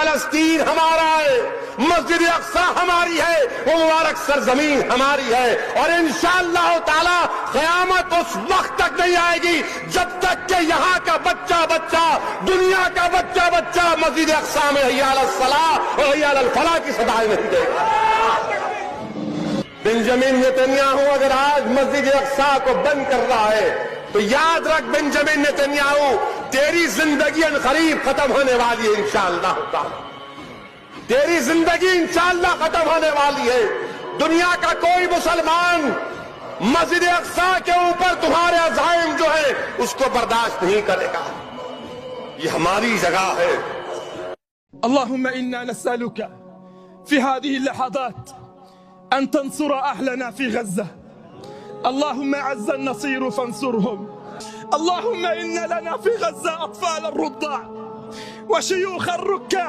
फलस्तीन हमारा है, मस्जिद अक्सा हमारी है, वो मुबारक सरजमीन हमारी है। और इंशाअल्लाह ताला क़यामत उस वक्त तक नहीं आएगी जब तक कि यहाँ का बच्चा बच्चा, दुनिया का बच्चा बच्चा मस्जिद अक्सा में हय्या अलस सलाह और हय्या अलल फलाह की सदाएं नहीं देगा। बेंजामिन नेतन्याहू अगर आज मस्जिद अक्सा को बंद कर रहा है तो याद रख बेंजामिन नेतन्याहू, तेरी जिंदगी अनकरीब खत्म होने वाली है इंशाअल्लाह ताला। तेरी जिंदगी इंशाअल्लाह खत्म होने वाली है। दुनिया का कोई मुसलमान मस्जिद अक्सा के ऊपर तुम्हारे अज़ाइम जो है उसको बर्दाश्त नहीं करेगा। ये हमारी जगह है। अल्लाहुम्मा इन्ना नस्अलुका फी हादिही लहज़ात अन तंसुर अहलना फी गज़्ज़ा। अल्लाहुम्मा अज़्ज़ा नसीर फंसुरहुम। अल्लाहुम्मा इन्ना लना फी गज़्ज़ा अत्फ़ाल الرضع وشيوخ الركع